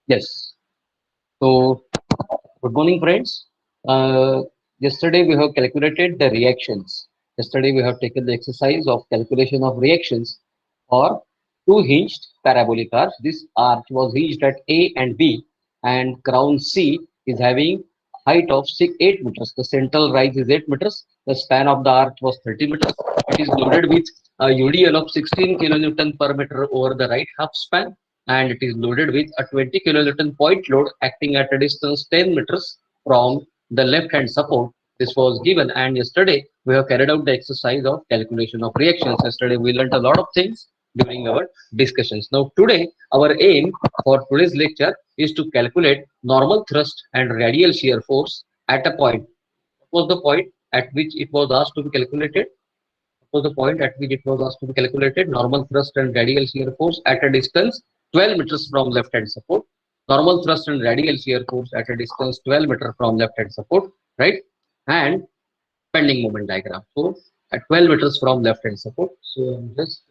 Yes. So, good morning, friends. Yesterday we have calculated the reactions. Yesterday we have taken the exercise of calculation of reactions for two hinged parabolic arch. This arch was hinged at A and B, and crown C is having height of 8 meters. The central rise is 8 meters. The span of the arch was 30 meters. It is loaded with a UDL of 16 kilonewton per meter over the right half span, and it is loaded with a 20 kilonewton point load acting at a distance 10 meters from the left hand support. This was given, and yesterday we have carried out the exercise of calculation of reactions. Yesterday we learned a lot of things during our discussions. Now today our aim for today's lecture is to calculate normal thrust and radial shear force at a point. What was the point at which it was asked to be calculated? Was the point at which it was asked to be calculated? Normal thrust and radial shear force at a distance 12 meters from left hand support. Normal thrust and radial shear force at a distance 12 meters from left hand support, right? And bending moment diagram. So at 12 meters from left hand support. So I'm just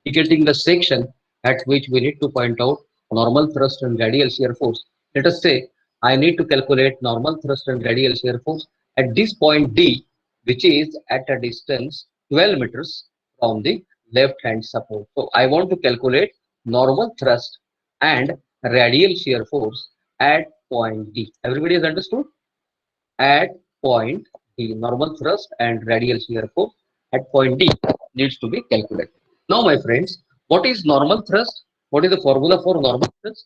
indicating the section at which we need to point out normal thrust and radial shear force. Let us say I need to calculate normal thrust and radial shear force at this point D, which is at a distance 12 meters from the left hand support. So I want to calculate normal thrust and radial shear force at point D. Everybody has understood? At point D, normal thrust and radial shear force at point D needs to be calculated. Now, my friends, what is normal thrust? What is the formula for normal thrust?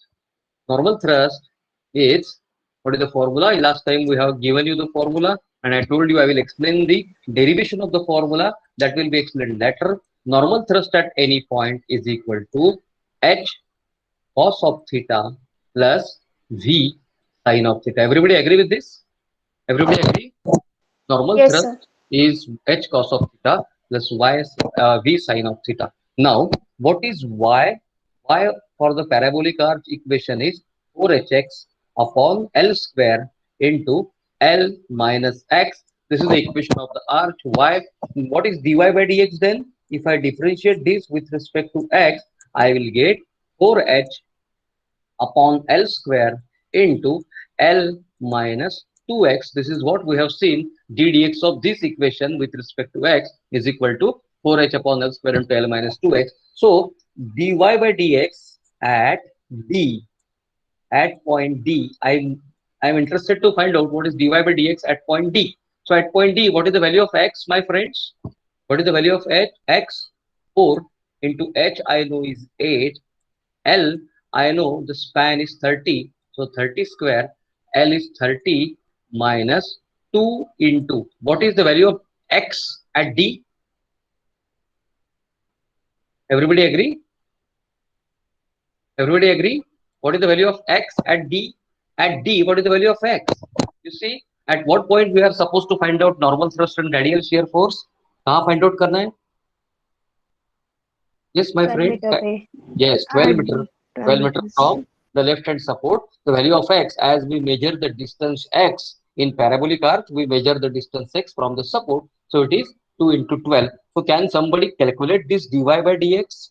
Normal thrust is, what is the formula? Last time we have given you the formula, and I told you I will explain the derivation of the formula. That will be explained later. Normal thrust at any point is equal to H cos of theta plus V sin of theta. Everybody agree with this? Everybody agree? Normal Yes, thrust sir. is h cos of theta plus v sin of theta. Now, what is y? Y for the parabolic arch equation is 4hx upon L square into L minus x. This is the equation of the arch y. What is dy by dx then? If I differentiate this with respect to x, I will get 4h upon L square into L minus 2x. This is what we have seen. D dx of this equation with respect to x is equal to 4h upon L square into L minus 2x. So dy by dx at D, at point D, I'm interested to find out what is dy by dx at point D. So at point D, what is the value of x, my friends? What is the value of h? X? 4 into h I know is 8. L, I know the span is 30. So 30 square, L is 30 minus 2 into, what is the value of x at D? Everybody agree? Everybody agree? What is the value of x at D? At D, what is the value of x? You see, at what point we are supposed to find out normal thrust and radial shear force? कहाँ find out करना है? Yes, my 12 friend. meter पे Yes, at 12 meter, D, 12 12 meter meters. from the left hand support. The value of x, as we measure the distance x in parabolic arch, we measure the distance x from the support. So it is 2 into 12. So can somebody calculate this dy by dx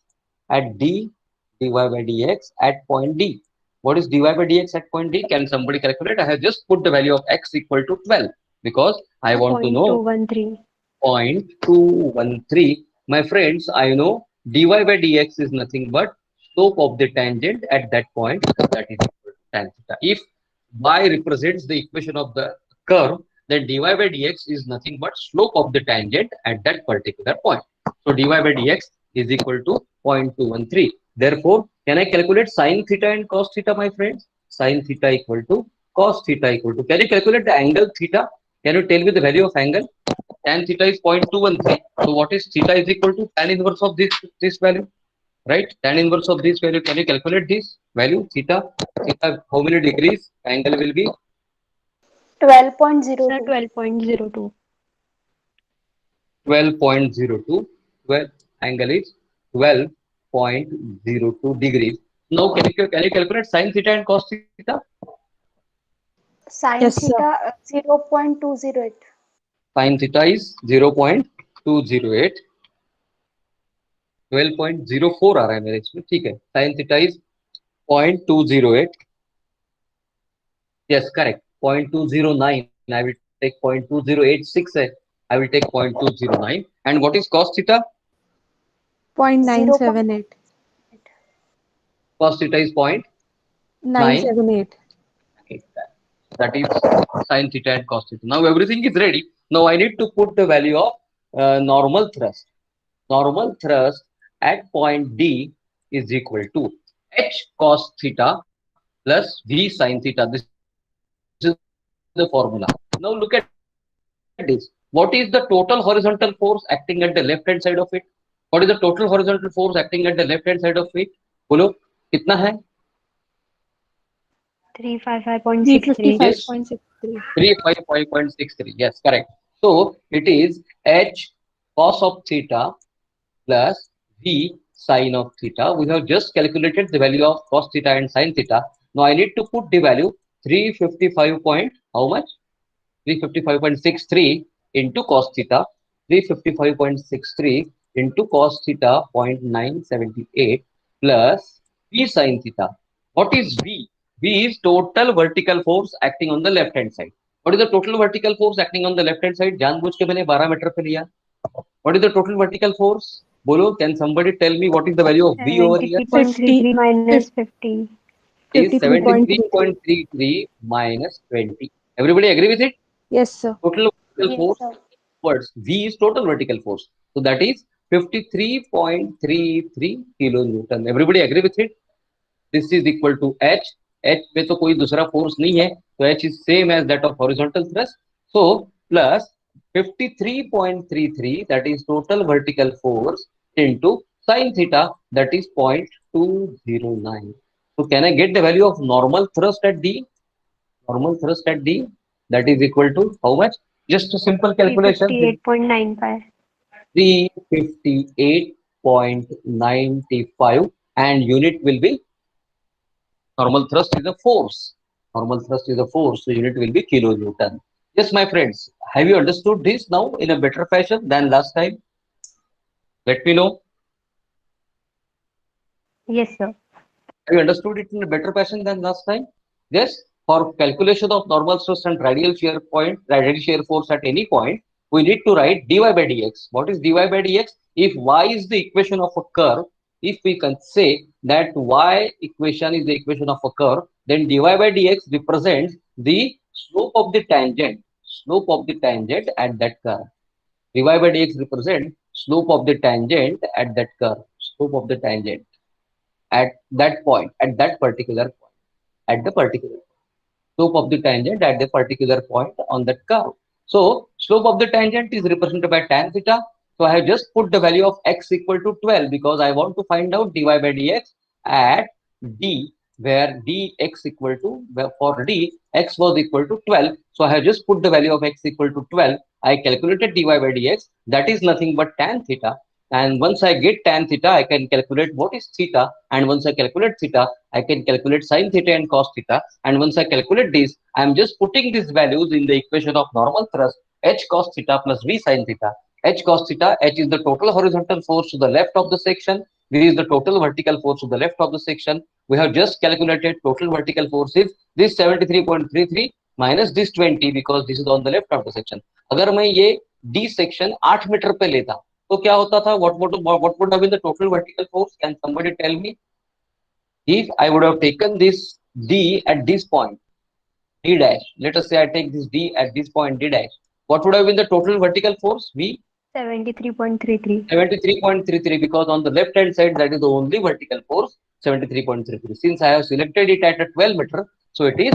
at D, dy by dx at point D? What is dy by dx at point D? Can somebody calculate? I have just put the value of x equal to 12 because I want to know 0.213. 0.213. My friends, I know dy by dx is nothing but slope of the tangent at that point, that is equal to tan theta. If y represents the equation of the curve, then dy by dx is nothing but slope of the tangent at that particular point. So dy by dx is equal to 0.213. Therefore, can I calculate sin theta and cos theta, my friends? Sin theta equal to cos theta equal to. Can you calculate the angle theta? Can you tell me the value of angle? Tan theta is 0.213. So what is theta is equal to tan inverse of this value, right? Tan inverse of this value. Can you calculate this value theta? Theta how many degrees? Angle will be Sir, 12.02. 12.02. 12.02. Well, angle is 12.02 degrees. Now can you calculate sin theta and cos theta? Sin Yes, sir. theta 0.208. Sin theta is 0.208. 12.04 आ रहा है मेरे इसमें, ठीक है. Sin theta is 0.208. Yes, correct. 0.209. I will take 0.2086. I will take 0.209. And what is cos theta? 0.978. Cos theta is 0.9. 978. That is sin theta and cos theta. Now everything is ready. Now I need to put the value of normal thrust. Normal thrust at point D is equal to h cos theta plus v sin theta. This is the formula. Now look at this. What is the total horizontal force acting at the left hand side of it? What is the total horizontal force acting at the left hand side of it? बोलो कितना है? 355.63. Yes, 355.63. 355.63. Yes, correct. So it is h cos of theta plus v sine of theta. We have just calculated the value of cos theta and sine theta. Now I need to put the value 355 point how much? 355.63 into cos theta. 355.63 into cos theta 0.978 plus v sine theta. What is v? V is total vertical force acting on the left hand side. What is the total vertical force acting on the left hand side? जानबूझ के मैंने 12 metre पे लिया. What is the total vertical force? बोलो, can somebody tell me what is the value of V over here? 50, 73.33 minus 50. Is 53.33. 73.33 minus 20. Everybody agree with it? Yes, sir. Total vertical Yes, force sir. towards V is total vertical force. So that is 53.33 kilonewton. Everybody agree with it? This is equal to H. H पे तो कोई दूसरा force नहीं है, तो H is same as that of horizontal thrust. So plus 53.33, that is total vertical force, into sin theta, that is 0.209. So can I get the value of normal thrust at D? Normal thrust at D, that is equal to how much? Just a simple calculation. 358.95. 358.95, and unit will be normal thrust is a force. Normal thrust is a force, so unit will be kilonewton. Yes, my friends, have you understood this now in a better fashion than last time? Let me know. Yes, sir. Have you understood it in a better fashion than last time? Yes. For calculation of normal stress and radial shear force at any point, we need to write dy by dx. What is dy by dx? If y is the equation of a curve, if we can say that y equation is the equation of a curve, then dy by dx represents the slope of the tangent. Slope of the tangent at that curve. Dy by dx represents slope of the tangent at that curve. Slope of the tangent at that point, at that particular point, at the particular slope of the tangent at the particular point on that curve. So slope of the tangent is represented by tan theta. So I have just put the value of x equal to 12 because I want to find out dy by dx at d, where dx equal to, where for d x was equal to 12. So I have just put the value of x equal to 12. I calculated dy by dx, that is nothing but tan theta. And once I get tan theta, I can calculate what is theta. And once I calculate theta, I can calculate sin theta and cos theta. And once I calculate this, I am just putting these values in the equation of normal thrust, h cos theta plus v sin theta. H cos theta, h is the total horizontal force to the left of the section, v is the total vertical force to the left of the section. We have just calculated total vertical force is this 73.33 minus this 20 because this is on the left of the section. अगर मैं ये D section 8 metre पे लेता तो क्या होता था? What would have been the total vertical force? Can somebody tell me? If I would have taken this D at this point, D dash, let us say I take this D at this point, D dash, what would have been the total vertical force? V? 73.33. 73.33, because on the left hand side, that is the only vertical force, 73.33. Since I have selected it at a 12 meter, so it is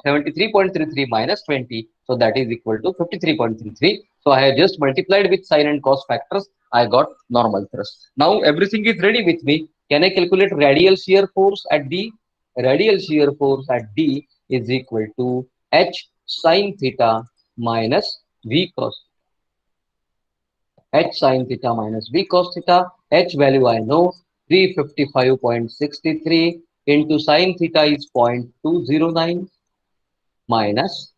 73.33 minus 20, so that is equal to 53.33. So I have just multiplied with sin and cos factors, I got normal thrust. Now everything is ready with me. Can I calculate radial shear force at D? Radial shear force at D is equal to H sin theta minus V cos h sin theta minus v cos theta. H value I know, 355.63 into sin theta is 0.209 minus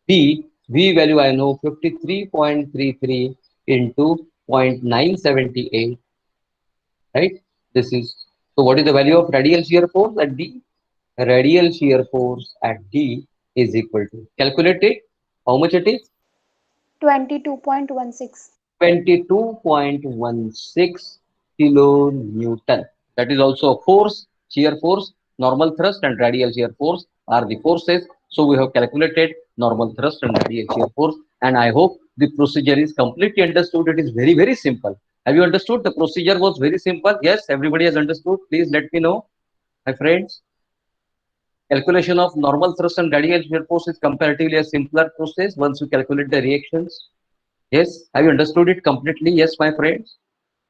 v value I know, 53.33 into 0.978, right? This is, so what is the value of radial shear force at D? radial shear force at D is equal to, calculate it, how much it is? 22.16. 22.16 kilonewton. That is also a force, shear force, normal thrust and radial shear force are the forces. So we have calculated normal thrust and radial shear force, and I hope the procedure is completely understood. It is very, very simple. Have you understood? The procedure was very simple. Yes, everybody has understood. Please let me know, my friends. Calculation of normal thrust and radial shear force is comparatively a simpler process once you calculate the reactions. Yes, have you understood it completely? Yes, my friends.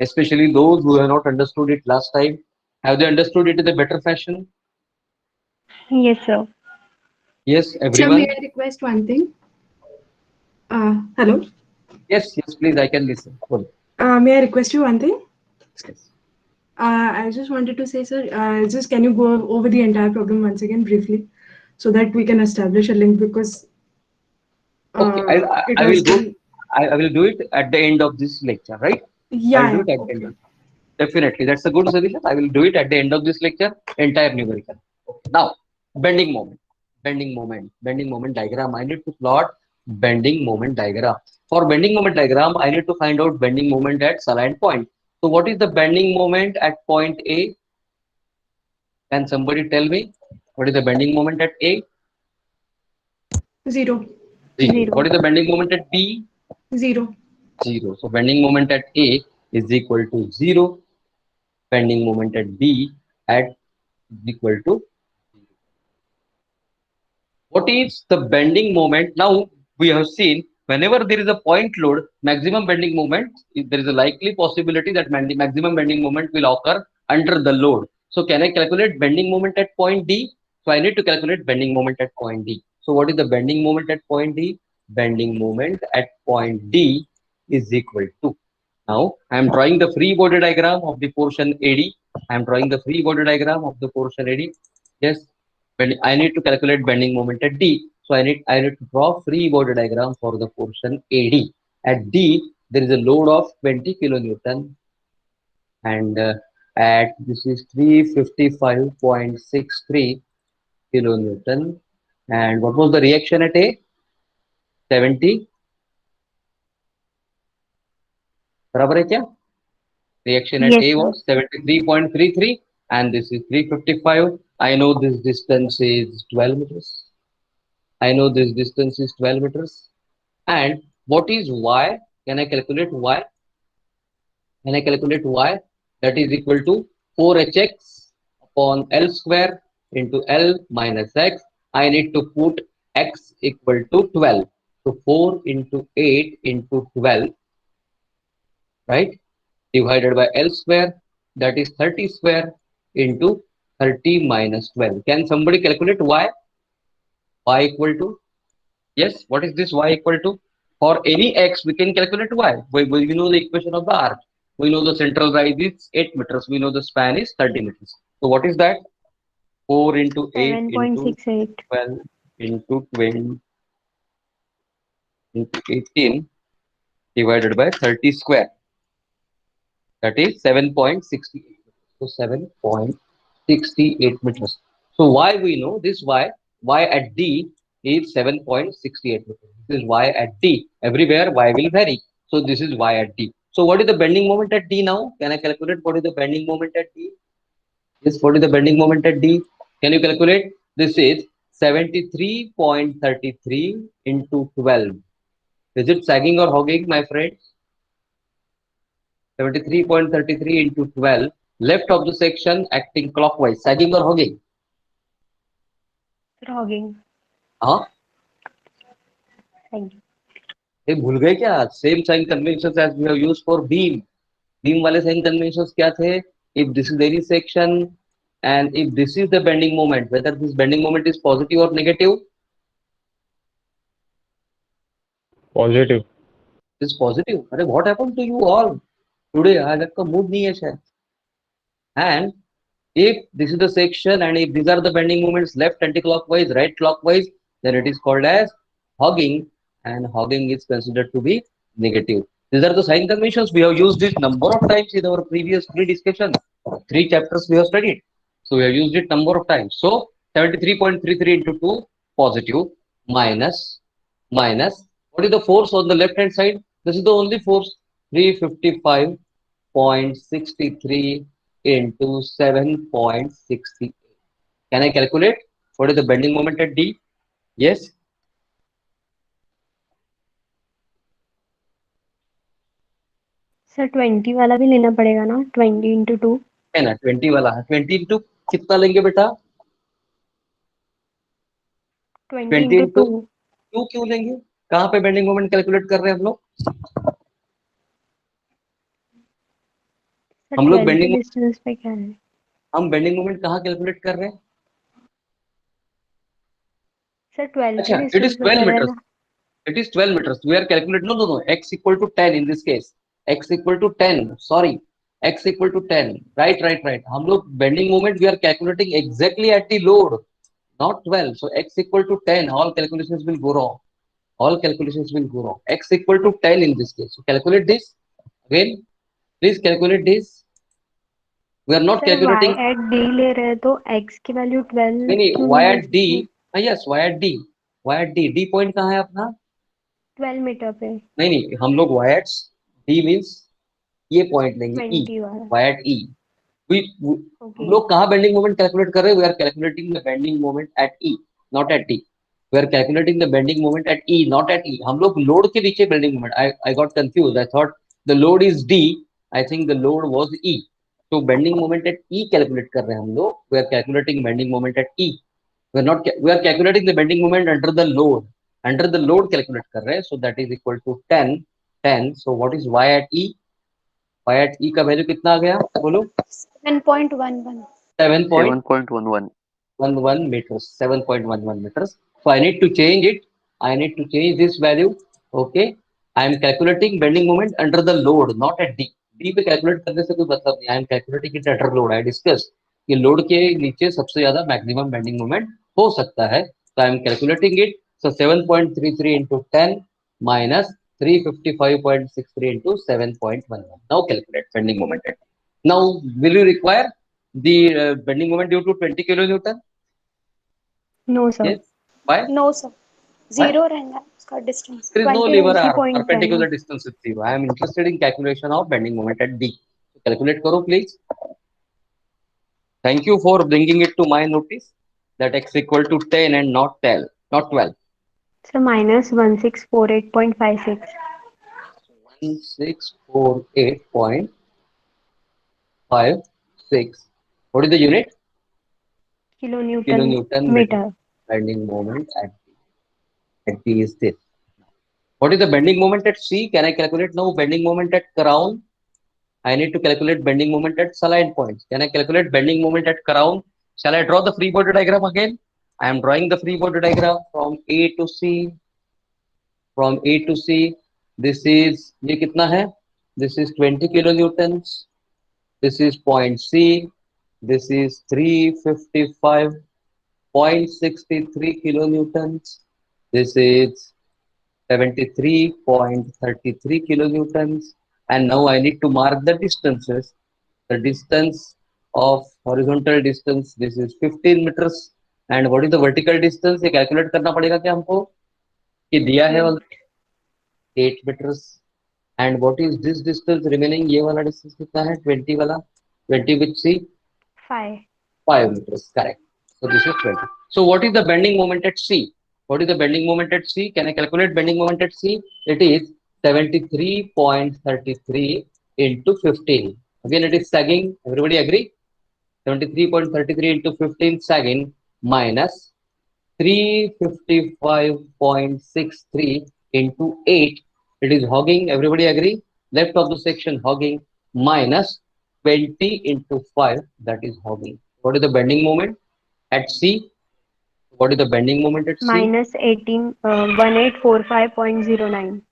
Especially those who have not understood it last time. Have they understood it in a better fashion? Yes, sir. Yes, Sir, may everyone? I request one thing? Hello. Yes, yes, please, I can listen. Well, May I request you one thing? yes. I just wanted to say, sir, just can you go over the entire problem once again briefly, so that we can establish a link, because Okay, it I has will go. been. I will do it at the end of this lecture, right? I will Yeah, do yeah. it at the end Okay. of. Definitely, that's a good suggestion. I will do it at the end of this lecture, entire numerical. Okay. Now, bending moment, bending moment diagram. I need to plot bending moment diagram. For bending moment diagram, I need to find out bending moment at saline point. So, what is the bending moment at point A? Can somebody tell me what is the bending moment at A? Zero. Zero. What Zero. is the bending moment at B? Zero. Zero. So, bending moment at A is equal to zero. Bending moment at B at is equal to. What is the bending moment? Now we have seen whenever there is a point load, maximum bending moment, there is a likely possibility that maximum bending moment will occur under the load. So can I calculate bending moment at point D? So I need to calculate bending moment at point D. So what is the bending moment at point D? Bending moment at point D is equal to. Now I am drawing the free body diagram of the portion AD. I am drawing the free body diagram of the portion AD. Yes, I need to calculate bending moment at D. So I need to draw free body diagram for the portion AD. At D, there is a load of 20 kilonewton, and at this is 355.63 kilonewton. And what was the reaction at A? 70. बराबर है क्या? Reaction at Yes, A sir. was 73.33, and this is 355. I know this distance is 12 meters. I know this distance is 12 meters. And what is y? Can I calculate y? Can I calculate y? That is equal to 4hx upon L square into L minus x. I need to put x equal to 12. So 4 into 8 into 12, right? Divided by L square, that is 30 square into 30 minus 12. Can somebody calculate y? Y equal to, yes, what is this y equal to? For any x, we can calculate y. We know the equation of the arc. We know the central rise is 8 meters. We know the span is 30 meters. So what is that? 4 into 8 into 7.68. 12 into 20 into 18 divided by 30 square. That is 7.68. So 7.68 meters. So why we know this y at D is 7.68 meters. This is y at D. Everywhere y will vary. So this is y at D. So what is the bending moment at D now? Can I calculate what is the bending moment at D? Yes, what is the bending moment at D? Can you calculate? This is 73.33 into 12. Is it sagging or hogging, my friends? 73.33 into 12. Left of the section acting clockwise. Sagging or hogging? Rogging. हाँ, Thank you. ये भूल गए क्या? Same sign conventions as we have used for beam. Beam वाले sign conventions क्या थे? If this is any section and if this is the bending moment, whether this bending moment is positive or negative, positive. is positive. अरे what happened to you all today? आज आपका mood नहीं है शायद. And if this is the section and if these are the bending moments left anti-clockwise, right clockwise, then it is called as hogging, and hogging is considered to be negative. These are the sign conventions. We have used it number of times in our previous three discussions. 3 chapters we have studied. So we have used it number of times. So 73.33 into 2 positive minus what is the force on the left hand side? This is the only force, 355.63 into 7.68. Can I calculate what is the bending moment at D? Yes. Sir 20 वाला भी लेना पड़ेगा ना, 20 into 2. है ना, 20 वाला है। 20 into कितना लेंगे बेटा? 20 20 into इंटू 2. 2 क्यों लेंगे? कहाँ पे बेंडिंग मोमेंट कैलकुलेट कर रहे हैं हम लोग? सर हम लोग 12 के बेंडिंग डिस्टेंस पे क्या है? हम बेंडिंग मोमेंट कहाँ कैलकुलेट कर रहे हैं? सर 12 के अच्छा, it डिस्टेंस is पे 12 कर रहे हैं meters. ना. It is 12 meters. We are calculating. No. X equal to 10 in this case. X equal to 10. Sorry. X equal to 10. Right. हम लोग bending moment we are calculating exactly at the load, not 12. So X equal to 10. All calculations will go wrong. X equal to 10 in this case. So calculate this again. Please calculate this. We are not sir calculating. y at d ले रहे हैं तो x की value 12 नहीं, क्यों y नहीं ले at D. सकते? Yes, y at D. D point कहाँ है अपना? 12 मीटर पे. नहीं, हम लोग y at D means ये पॉइंट लेंगे E, 20 वाला. y at E. हम ओके. लोग कहाँ बेंडिंग मोमेंट कैलकुलेट कर रहे हैं? We are calculating the bending moment at E, not at D. We are calculating the bending moment at E, not at E. हम लोग लोड के नीचे bending moment, I got confuse, I thought the load is D, I think the load was E. तो bending moment at E calculate कर रहे हैं हम लोग. We are calculating bending moment at E. We are calculating the bending moment under the load. Under the load calculate कर रहे हैं. So that is equal to 10. So what is y at E? Y at E का value कितना आ गया? बोलो. 7.11. 7.11 meters. 7.11 meters. So I need to change it. I need to change this value. Okay. I am calculating bending moment under the load, not at D. D पे calculate करने से कोई मतलब नहीं. I am calculating it under load. I discussed कि load के नीचे सबसे ज्यादा मैक्सिमम बेंडिंग मोमेंट हो सकता है. So I am calculating it. So 7.33 into 10 minus 355.63 into 7.11. Now calculate bending moment. Now will you require the bending moment due to 20 kilonewton? No sir. Yes. Why? No, sir. Why? Zero रहेगा उसका distance. There is no 20 lever into arm. 0.10. Perpendicular distance is 0. I am interested in calculation of bending moment at D. So calculate करो please. Thank you for bringing it to my notice that x equal to 10 and not 12. Not 12. Sir minus 1648.56. 1648.56. What is the unit? kilonewton Kilonewton meter. bending moment at D. At D is this. What is the bending moment at C? Can I calculate now bending moment at crown? I need to calculate bending moment at saline points. Can I calculate bending moment at crown? Shall I draw the free body diagram again? I am drawing the free body diagram from A to C. From A to C. This is, ये कितना है? This is 20 kilonewtons. This is point C. This is 355.63 kilonewtons. This is 73.33 kilonewtons. And now I need to mark the distances. The distance of horizontal distance, this is 15 meters. And what is the vertical distance? ये calculate करना पड़ेगा क्या हमको? ये दिया है 8 meters. And what is this distance remaining? ये वाला distance कितना है? 20 वाला. 20 with C? 5. 5 meters. Correct. So this is 20. So what is the bending moment at C? What is the bending moment at C? Can I calculate bending moment at C? It is 73.33 into 15. Again, it is sagging. Everybody agree? 73.33 into 15 sagging minus 355.63 into 8. It is hogging. Everybody agree? Left of the section hogging minus 20 into 5. That is hogging. What is the bending moment at C? What is the bending moment at C? Minus 1845.09.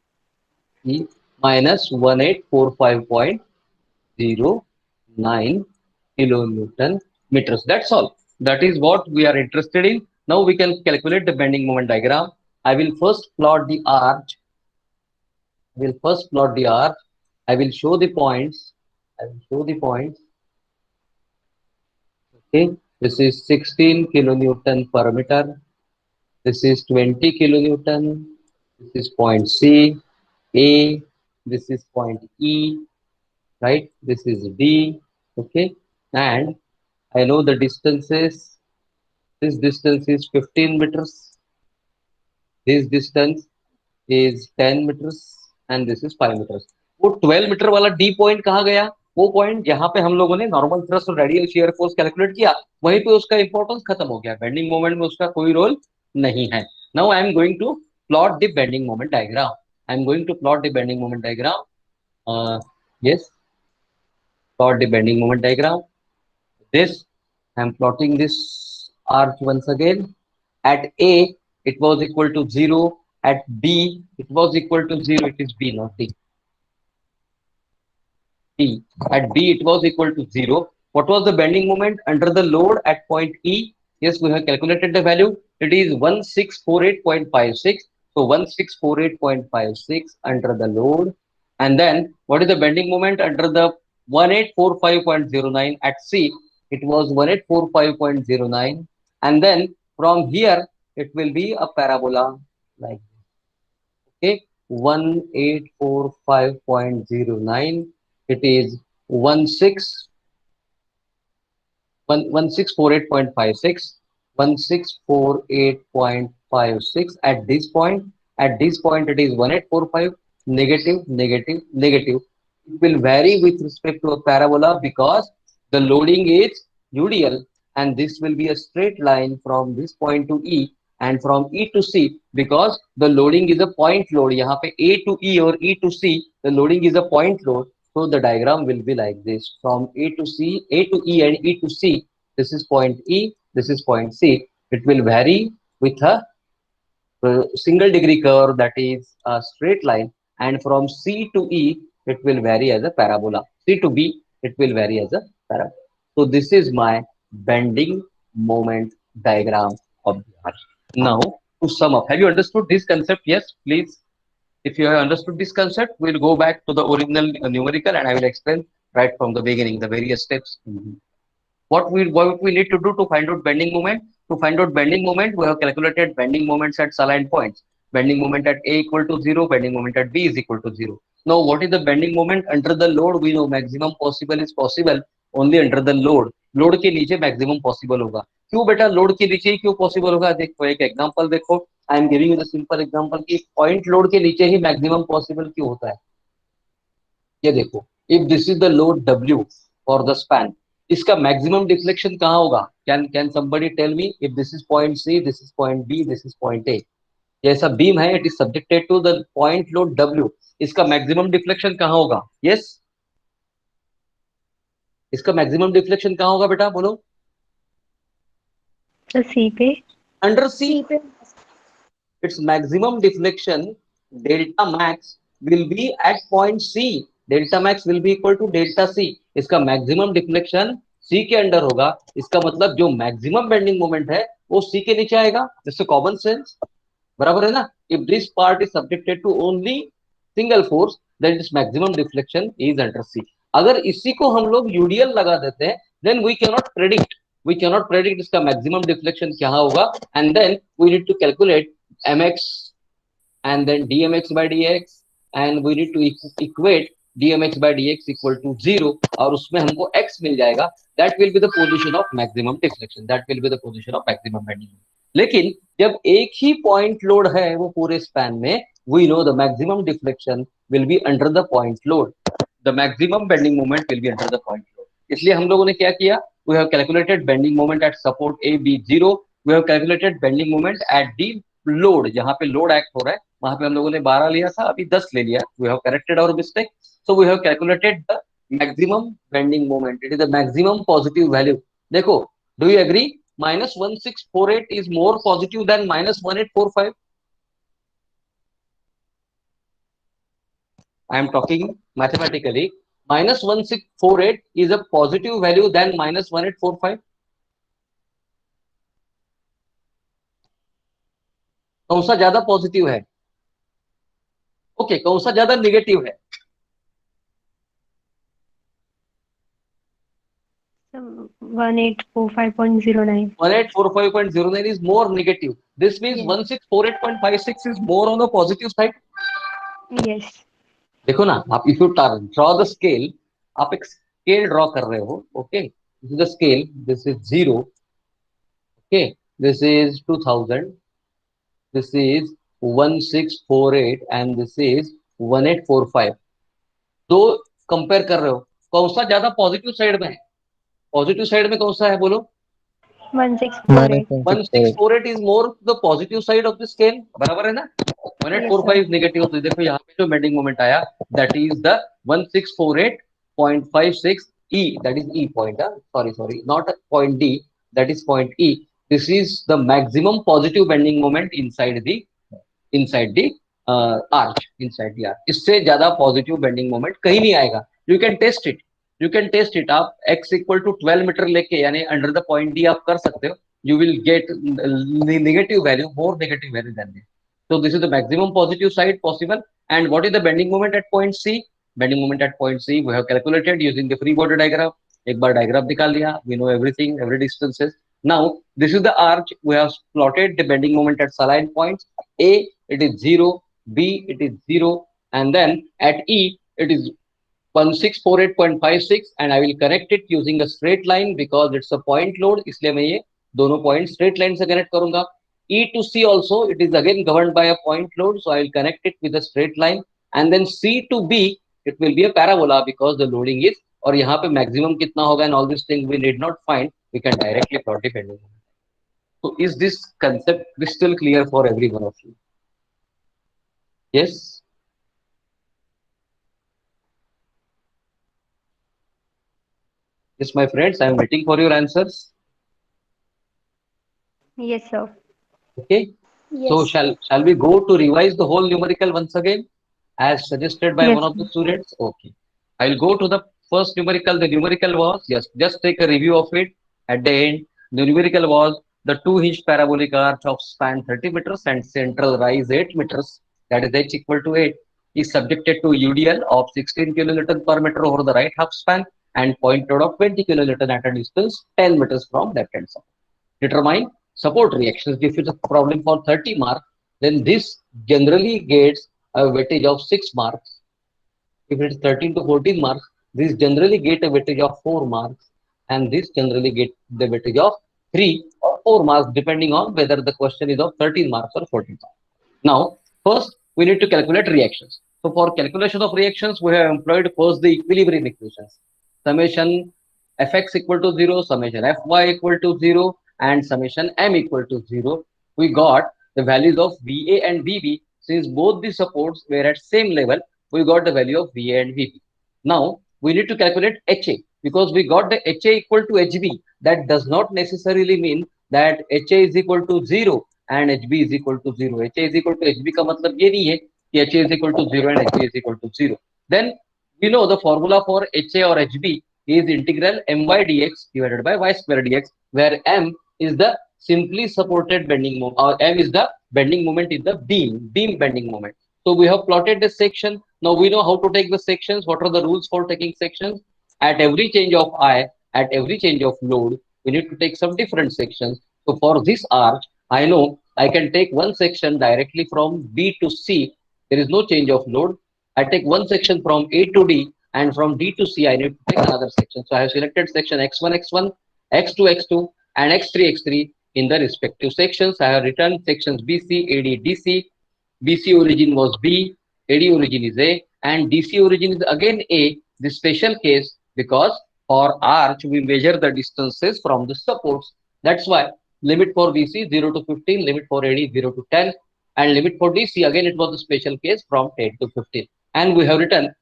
E minus 1845.09 kilonewton meters. That's all. That is what we are interested in. Now we can calculate the bending moment diagram. I will first plot the arch. I will show the points. Okay. This is 16 kilonewton per meter. This is 20 kilonewton. This is point C, A. This is point E, right? This is D. Okay, and I know the distances. This distance is 15 meters. This distance is 10 meters and this is 5 meters. वो 12 metre वाला D point कहाँ गया? वो point जहां पे हम लोगों ने नॉर्मल थ्रस्ट और रेडियल शियर फोर्स कैलकुलेट किया, वहीं पे उसका इंपॉर्टेंस खत्म हो गया. बेंडिंग मोमेंट में उसका कोई रोल नहीं है. Now I am going to plot the bending moment diagram. I am going to plot the bending moment diagram. Yes, plot the bending moment diagram. This I am plotting this arc once again. At A it was equal to 0. At B it was equal to 0. It is B, not D. B. At B it was equal to 0. What was the bending moment under the load at point E? Yes, we have calculated the value. It is 1648.56. So 1648.56 under the load. And then what is the bending moment under the 1845.09 at C? It was 1845.09. And then from here it will be a parabola like this. Okay, 1845.09. It is 1648.56. 1648.56 at this point. At this point it is 1845. Negative, negative, negative. It will vary with respect to a parabola because the loading is UDL, and this will be a straight line from this point to E and from E to C because the loading is a point load. यहाँ पे A to E or E to C, the loading is a point load. So the diagram will be like this: from A to C, A to E and E to C. This is point E, this is point C. It will vary with a single degree curve, that is a straight line, and from C to E it will vary as a parabola. C to B it will vary as a parabola. So this is my bending moment diagram of the arc. Now to sum up, have you understood this concept? Yes, please. If you have understood this concept, we'll go back to the original numerical and I will explain right from the beginning the various steps. What we need to do to find out bending moment? To find out bending moment, we have calculated bending moments at saline points. Bending moment at A equal to 0, bending moment at B is equal to 0. Now, what is the bending moment under the load? We know maximum possible is possible only under the load. Load के नीचे maximum possible होगा. क्यों बेटा load के नीचे ही क्यों possible होगा? देखो एक एग्जांपल देखो. I am giving you the simple example कि पॉइंट लोड के नीचे ही मैक्सिमम पॉसिबल क्यों होता है. ये देखो, if this is the load W for the span, इसका मैक्सिमम डिफ्लेक्शन कहाँ होगा? Can somebody tell me? If this is point C, this is point B, this is point A. जैसा बीम है, it is subjected to the point load W. इसका maximum deflection कहाँ होगा? Yes, इसका maximum deflection कहाँ होगा बेटा, बोलो. तो सी पे. Under C. C पे. Its maximum deflection delta max will be at point C. Delta max will be equal to delta C. इसका मैक्सिमम डिफ्लेक्शन C के अंडर होगा. इसका मतलब जो मैक्सिमम बेंडिंग मोमेंट है वो C के नीचे आएगा. जिससे कॉमन सेंस बराबर है ना. If this part is subjected to only single force, then this maximum deflection is under C. अगर इसी को हम लोग यूडीएल लगा देते हैं, देन वी कैनॉट प्रेडिक्ट इसका मैक्सिमम डिफ्लेक्शन क्या होगा. And then we need to calculate mx and then dmx by dx, and we need to equate dmx by dx equal to 0, और उसमें हमको x मिल जाएगा. that will be the position of maximum deflection, that will be the position of maximum bending. लेकिन जब एक ही point load है वो पूरे स्पैन में, we know the maximum deflection will be under the point load, the maximum bending moment will be under the point load. इसलिए हम लोगों ने क्या किया? we have calculated bending moment at support A B 0. we have calculated bending moment at D load, जहां पे load act हो रहा है वहां पे हम लोगों ने 12 लिया था, अभी 10 ले लिया. We have corrected our mistake. So we have calculated the maximum bending moment. It is the maximum positive value. देखो, do you agree? -1648 is more positive than -1845. I am talking mathematically. -1648 is a positive value than -1845. कौन सा ज्यादा positive है? Okay, कौन सा ज्यादा negative है? 1845.09. 1845.09 is more negative. This means Yes. 1648.56 is more on the positive side. Yes. देखो ना आप, if you draw the scale, आप एक scale draw कर रहे हो, okay? This is the scale. This is 0. Okay, this is 2000. This is 1648 and this is 1845. दो compare कर रहे हो, कौन सा ज्यादा पॉजिटिव साइड में है? पॉजिटिव साइड में कौन सा है बोलो? 1648. 1648 is more the positive side of the scale. बराबर है ना? 1845 is negative. तो देखो यहाँ पे जो बेंडिंग मोमेंट आया, that is the 1648.56 E. That is E point. Sorry, not point D. That is point E. This is the maximum positive bending moment inside the arch. Inside the arch. इससे ज्यादा positive bending moment कहीं नहीं आएगा. You can test it. आप x equal to 12 metre लेके यानी under the point D आप कर सकते हो. You will get negative value, more negative value than this. So this is the maximum positive side possible. And what is the bending moment at point C? Bending moment at point C we have calculated using the free body diagram. एक बार diagram निकाल लिया. We know everything, every distances. Now this is the arch. We have plotted the bending moment at saline points. A it is 0, B it is 0, and then at E it is 1648.56 and I will connect it using a straight line because it's a point load. इसलिए मैं ये दोनों point straight line से connect करूंगा. E to C also it is again governed by a point load, so I will connect it with a straight line. And then C to B it will be a parabola because the loading is, और यहाँ पे maximum कितना होगा and all these things we need not find. We can directly plot the bending moment. So is this concept crystal clear for every one of you? Yes. Yes, my friends, I am waiting for your answers. Yes, sir. Okay. Yes. So shall we go to revise the whole numerical once again, as suggested by Yes, one of the students? Okay. I'll go to the first numerical. The numerical was, yes, just take a review of it. At the end, the numerical was the 2-inch parabolic arch of span 30 meters and central rise 8 meters, that is h equal to 8, is subjected to UDL of 16 kilonewton per meter over the right half span and point load of 20 kilonewton at a distance 10 meters from left hand side. Determine support reactions. If it's a problem for 30 marks, then this generally gets a weightage of 6 marks. If it's 13 to 14 marks, this generally get a weightage of 4 marks, and this generally get the weightage of 3 or 4 marks, depending on whether the question is of 13 marks or 14 marks. Now, first we need to calculate reactions. So for calculation of reactions, we have employed first the equilibrium equations. Summation fx equal to 0, summation fy equal to 0, and summation m equal to 0. We got the values of VA and VB. Since both the supports were at same level, we got the value of VA and VB. Now we need to calculate HA because we got the HA equal to HB. That does not necessarily mean that HA is equal to 0 and HB is equal to 0. HA is equal to HB का मतलब ये नहीं है कि HA is equal to 0 and HB is equal to 0. Then we know the formula for HA or HB is integral my dx divided by y square dx, where m is the simply supported bending moment, or m is the bending moment in the beam bending moment. So we have plotted the section. Now we know how to take the sections. What are the rules for taking sections? At every change of I, at every change of load, we need to take some different sections. So for this arch, I know I can take one section directly from B to C. There is no change of load. I take one section from A to D, and from D to C, I need to take another section. So I have selected section x1, x1, x2, x2, and x3, x3 in the respective sections. I have written sections BC, AD, DC. BC origin was B, AD origin is A, and DC origin is again A. This special case because for arch we measure the distances from the supports. That's why limit for BC 0 to 15, limit for AD 0 to 10, and limit for DC again it was the special case from 10 to 15. And we have written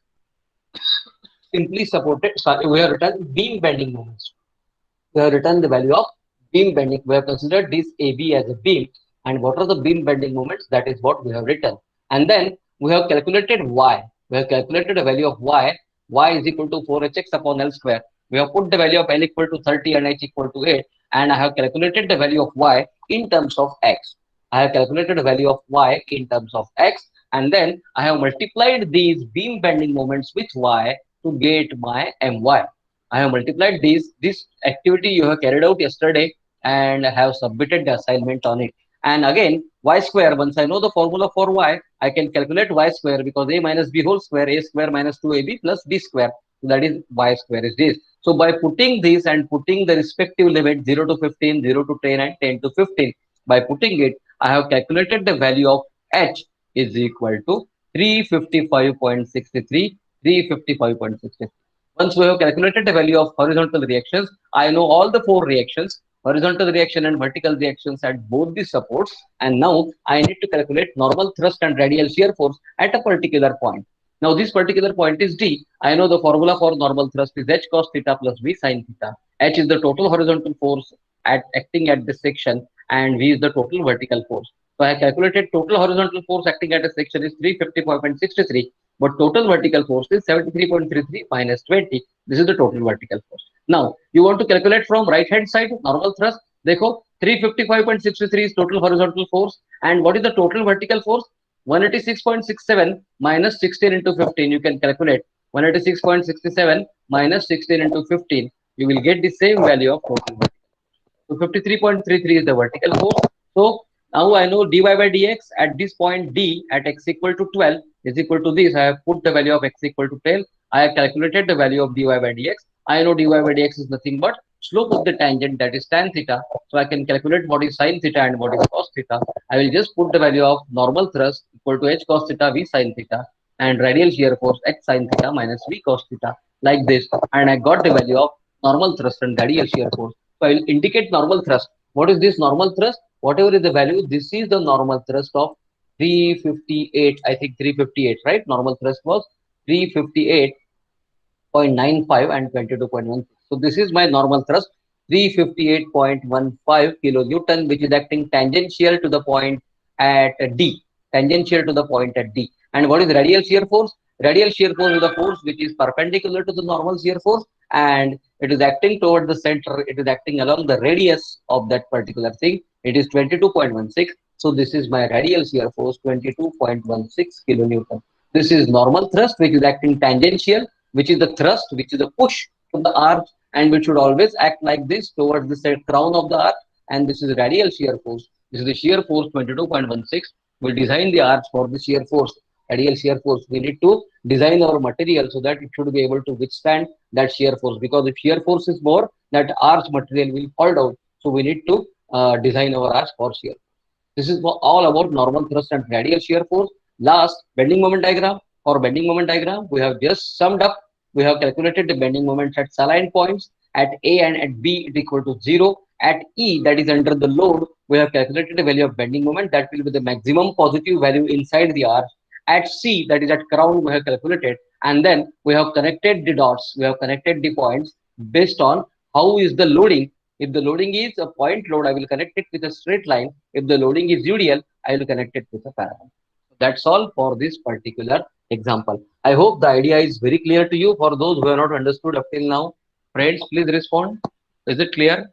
simply supported. Sorry, we have written beam bending moments. We have written the value of beam bending. We have considered this AB as a beam, and what are the beam bending moments? That is what we have written. And then we have calculated y. We have calculated a value of y. Y is equal to 4hx upon L square. We have put the value of L equal to 30 and h equal to 8, and I have calculated the value of y in terms of x. I have calculated the value of y in terms of x, and then I have multiplied these beam bending moments with y to get my my. I have multiplied this activity you have carried out yesterday and have submitted the assignment on it. And again, y square, once I know the formula for y, I can calculate y square because a minus b whole square, a square minus 2ab plus b square. So that is y square is this. So by putting this and putting the respective limit 0 to 15, 0 to 10 and 10 to 15, by putting it, I have calculated the value of h is equal to 355.63, 355.63. Once we have calculated the value of horizontal reactions, I know all the four reactions, horizontal reaction and vertical reactions at both the supports. And now I need to calculate normal thrust and radial shear force at a particular point. Now this particular point is D. I know the formula for normal thrust is H cos theta plus V sin theta. H is the total horizontal force acting at this section and V is the total vertical force. So I calculated total horizontal force acting at a section is 355.63. But total vertical force is 73.33 minus 20. This is the total vertical force. Now, you want to calculate from right hand side, normal thrust. Dekho, 355.63 is total horizontal force. And what is the total vertical force? 186.67 minus 16 into 15. You can calculate 186.67 minus 16 into 15. You will get the same value of total vertical. So 53.33 is the vertical force. So now I know dy by dx at this point D at x equal to 12 is equal to this. I have put the value of x equal to 12. I have calculated the value of dy by dx. I know dy by dx is nothing but slope of the tangent, that is tan theta. So I can calculate what is sin theta and what is cos theta. I will just put the value of normal thrust equal to h cos theta v sin theta and radial shear force h sin theta minus v cos theta like this. And I got the value of normal thrust and radial shear force. So I will indicate normal thrust. What is this normal thrust? Whatever is the value, this is the normal thrust of 358. I think 358, right? Normal thrust was 358.95 and 22.16. So this is my normal thrust, 358.15 kilonewton, which is acting tangential to the point at D. Tangential to the point at D. And what is radial shear force? Radial shear force is the force which is perpendicular to the normal shear force and it is acting toward the center. It is acting along the radius of that particular thing. It is 22.16. So this is my radial shear force, 22.16 kilonewton. This is normal thrust, which is acting tangential, which is the thrust, which is the push to the arch, and which should always act like this towards the crown of the arch. And this is radial shear force. This is the shear force 22.16. We'll design the arch for the shear force, radial shear force. We need to design our material so that it should be able to withstand that shear force, because if shear force is more, that arch material will fall down. So we need to design our arch for shear. This is all about normal thrust and radial shear force. Last, bending moment diagram. For bending moment diagram, we have just summed up. We have calculated the bending moments at saline points. At A and at B, it is equal to 0. At E, that is under the load, we have calculated the value of bending moment. That will be the maximum positive value inside the arch. At C, that is at crown, we have calculated. And then we have connected the dots. We have connected the points based on how is the loading. If the loading is a point load, I will connect it with a straight line. If the loading is UDL, I will connect it with a parallel. That's all for this particular example. I hope the idea is very clear to you. For those who have not understood up till now, friends, please respond. Is it clear?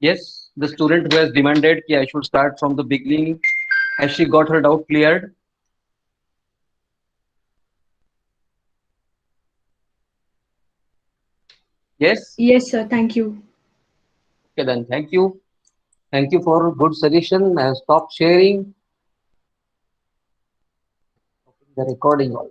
Yes, the student who has demanded that I should start from the beginning, has she got her doubt cleared? Yes? Yes, sir. Thank you. Okay, then thank you. Thank you for good suggestion. I have stopped sharing the recording all.